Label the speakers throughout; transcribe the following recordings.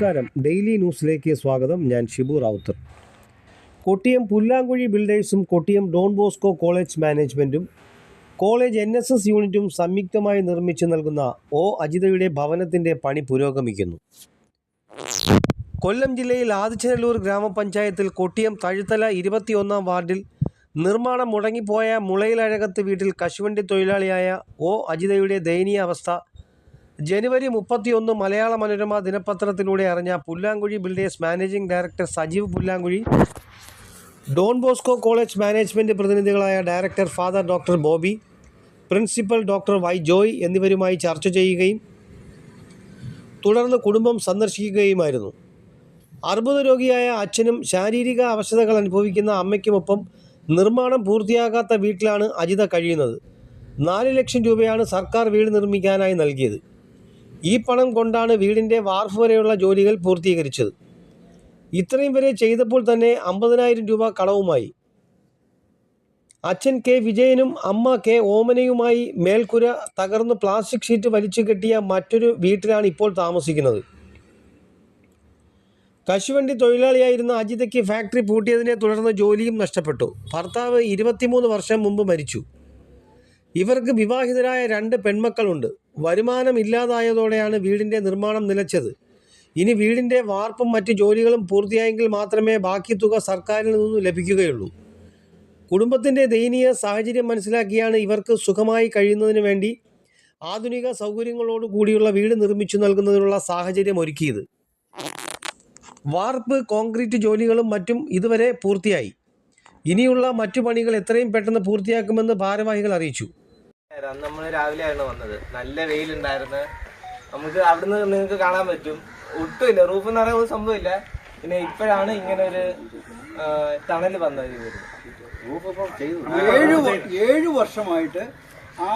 Speaker 1: നമസ്കാരം, ഡെയിലി ന്യൂസിലേക്ക് സ്വാഗതം. ഞാൻ ഷിബു റാവുത്തർ. കൊട്ടിയം പുല്ലാങ്കുഴി ബിൽഡേഴ്സും കൊട്ടിയം ഡോൺ ബോസ്കോ കോളേജ് മാനേജ്മെൻറ്റും കോളേജ് NSS യൂണിറ്റും സംയുക്തമായി നിർമ്മിച്ചു നൽകുന്ന അജിതയുടെ ഭവനത്തിൻ്റെ പണി പുരോഗമിക്കുന്നു. കൊല്ലം ജില്ലയിൽ ആദിച്ചനല്ലൂർ ഗ്രാമപഞ്ചായത്തിൽ കൊട്ടിയം തഴുത്തല 21-ാം വാർഡിൽ നിർമ്മാണം മുടങ്ങിപ്പോയ മുളയിലഴകത്ത് വീട്ടിൽ കശുവണ്ടി തൊഴിലാളിയായ അജിതയുടെ ദയനീയ അവസ്ഥ ജനുവരി 31 മലയാള മനോരമ ദിനപത്രത്തിലൂടെ അറിഞ്ഞ Pullankuzhi builders managing director Sajeev Pullankuzhi, Don Bosco college management പ്രതിനിധികളായ director father doctor Bobby, principal doctor Y Joy എന്നിവരുമായി ചർച്ച ചെയ്യുകയും തുടർന്ന് കുടുംബം സന്ദർശിക്കുകയുമായിരുന്നു. അർബുദ രോഗിയായ അച്ഛനും ശാരീരിക അവശതകൾ അനുഭവിക്കുന്ന അമ്മയ്ക്കുമൊപ്പം നിർമ്മാണം പൂർത്തിയാകാത്ത വീട്ടിലാണ് അജിത കഴിയുന്നത്. 4 ലക്ഷം രൂപയാണ് സർക്കാർ വീട് നിർമ്മിക്കാനായി നൽകിയത്. ഈ പണം കൊണ്ടാണ് വീടിൻ്റെ വാർഫ് വരെയുള്ള ജോലികൾ പൂർത്തീകരിച്ചത്. ഇത്രയും വരെ ചെയ്തപ്പോൾ തന്നെ 50,000 രൂപ കടവുമായി. അച്ഛൻ കെ വിജയനും അമ്മ കെ ഓമനയുമായി മേൽക്കുര തകർന്ന് പ്ലാസ്റ്റിക് ഷീറ്റ് വലിച്ചു കെട്ടിയ മറ്റൊരു വീട്ടിലാണ് ഇപ്പോൾ താമസിക്കുന്നത്. കശുവണ്ടി തൊഴിലാളിയായിരുന്ന അജിതയ്ക്ക് ഫാക്ടറി പൂട്ടിയതിനെ തുടർന്ന് ജോലിയും നഷ്ടപ്പെട്ടു. ഭർത്താവ് 23 വർഷം മുമ്പ് മരിച്ചു. ഇവർക്ക് വിവാഹിതരായ 2 പെൺമക്കളുണ്ട്. വരുമാനം ഇല്ലാതായതോടെയാണ് വീടിൻ്റെ നിർമ്മാണം നിലച്ചത്. ഇനി വീടിൻ്റെ വാർപ്പും മറ്റ് ജോലികളും പൂർത്തിയായെങ്കിൽ മാത്രമേ ബാക്കി തുക സർക്കാരിൽ നിന്നും ലഭിക്കുകയുള്ളൂ. കുടുംബത്തിൻ്റെ ദയനീയ സാഹചര്യം മനസ്സിലാക്കിയാണ് ഇവർക്ക് സുഖമായി കഴിയുന്നതിന് വേണ്ടി ആധുനിക സൗകര്യങ്ങളോട് കൂടിയുള്ള വീട് നിർമ്മിച്ചു നൽകുന്നതിനുള്ള സാഹചര്യം ഒരുക്കിയത്. വാർപ്പ്, കോൺക്രീറ്റ് ജോലികളും മറ്റും ഇതുവരെ പൂർത്തിയായി. ഇനിയുള്ള മറ്റു പണികൾ എത്രയും പെട്ടെന്ന് പൂർത്തിയാക്കുമെന്ന് ഭാരവാഹികൾ അറിയിച്ചു.
Speaker 2: അന്ന് നമ്മൾ രാവിലെയാണ് വന്നത്. നല്ല വെയിലുണ്ടായിരുന്നു. നമുക്ക് അവിടുന്ന് നിങ്ങൾക്ക് കാണാൻ പറ്റും, ഒട്ടുമില്ല, റൂഫ് എന്ന് പറയുന്ന ഒരു സംഭവമില്ല. പിന്നെ ഇപ്പോഴാണ് ഇങ്ങനെ ഒരു ടണൽ വന്നത്.
Speaker 3: റൂഫ് ഇപ്പം ചെയ്തു. 7 വർഷമായിട്ട് ആ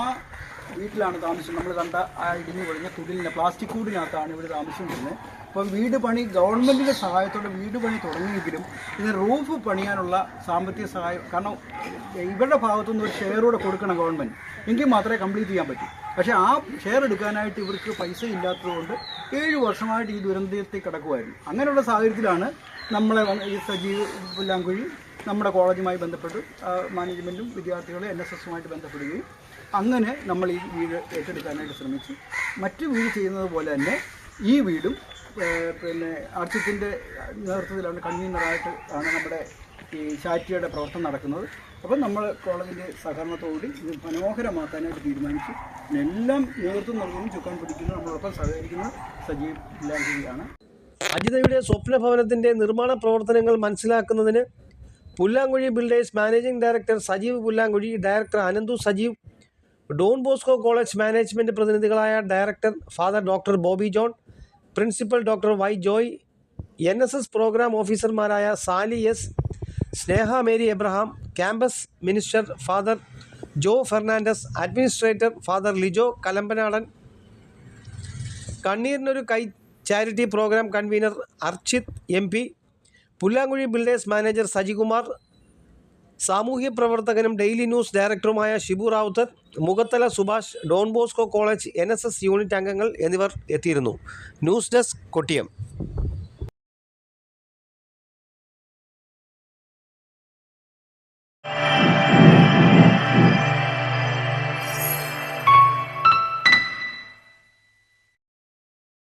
Speaker 3: വീട്ടിലാണ് താമസം. നമ്മൾ കണ്ട ആ ഇടിഞ്ഞു പൊളിഞ്ഞ കുടിലിൻ്റെ പ്ലാസ്റ്റിക് കൂടിനകത്താണ് ഇവിടെ താമസിച്ചിരുന്നത്. അപ്പം വീട് പണി ഗവൺമെൻറ്റിൻ്റെ സഹായത്തോടെ വീട് പണി തുടങ്ങിയെങ്കിലും ഇത് റൂഫ് പണിയാനുള്ള സാമ്പത്തിക സഹായം, കാരണം ഇവരുടെ ഭാഗത്തുനിന്ന് ഒരു ഷെയർ കൂടെ കൊടുക്കണം ഗവൺമെൻറ്, എങ്കിൽ മാത്രമേ കംപ്ലീറ്റ് ചെയ്യാൻ പറ്റൂ. പക്ഷേ ആ ഷെയർ എടുക്കാനായിട്ട് ഇവർക്ക് പൈസ ഇല്ലാത്തതുകൊണ്ട് 7 വർഷമായിട്ട് ഈ ദുരന്തത്തിൽ കിടക്കുമായിരുന്നു. അങ്ങനെയുള്ള സാഹചര്യത്തിലാണ് നമ്മളെ ഈ സജീവ് പുല്ലാങ്കുഴി നമ്മുടെ കോളേജുമായി ബന്ധപ്പെട്ട് മാനേജ്മെൻറ്റും വിദ്യാർത്ഥികളെ NSSുമായിട്ട് ബന്ധപ്പെടുകയും അങ്ങനെ നമ്മൾ ഈ വീട് ഏറ്റെടുക്കാനായിട്ട് ശ്രമിച്ചു. മറ്റ് വീട് ചെയ്യുന്നത് പോലെ തന്നെ ഈ വീടും പിന്നെ ആർച്ചിത്തിൻ്റെ നേതൃത്വത്തിലാണ്, കൺവീനറായിട്ട് ആണ് നമ്മുടെ ഈ ശാറ്റിയുടെ പ്രവർത്തനം നടക്കുന്നത്. അപ്പം നമ്മൾ കോളേജിൻ്റെ സഹകരണത്തോടുകൂടി ഇത് മനോഹരമാക്കാനായിട്ട് തീരുമാനിച്ചു. എല്ലാം നേതൃത്വം നൽകുന്നു, ചുക്കാൻ പിടിക്കുന്നു, നമ്മളോടൊപ്പം സഹകരിക്കുന്ന സജീവ് പുല്ലാങ്കുഴിയാണ്.
Speaker 1: അജിതയുടെ സ്വപ്ന ഭവനത്തിൻ്റെ നിർമ്മാണ പ്രവർത്തനങ്ങൾ മനസ്സിലാക്കുന്നതിന് Pullankuzhi builders managing director Sajeev Pullankuzhi, director Ananthu Sajeev, Don Bosco college management പ്രതിനിധികളായ director father doctor Bobby John, principal doctor Y Joy, NSS programme ഓഫീസർമാരായ Sally S, Sneha Mary Abraham, campus minister father Joe Fernandez, administrator father Lijo Kalambanadan, കണ്ണീരിനൊരു കൈ charity programme convener Archith MP, Pullankuzhi builders manager Sajikumar, സാമൂഹ്യ പ്രവർത്തകനും daily news ഡയറക്ടറുമായ Shibu Rowther, Mukhathala Subhash, Don Bosco college NSS unit അംഗങ്ങൾ എന്നിവർ എത്തിയിരുന്നു. News desk, Kottiyam.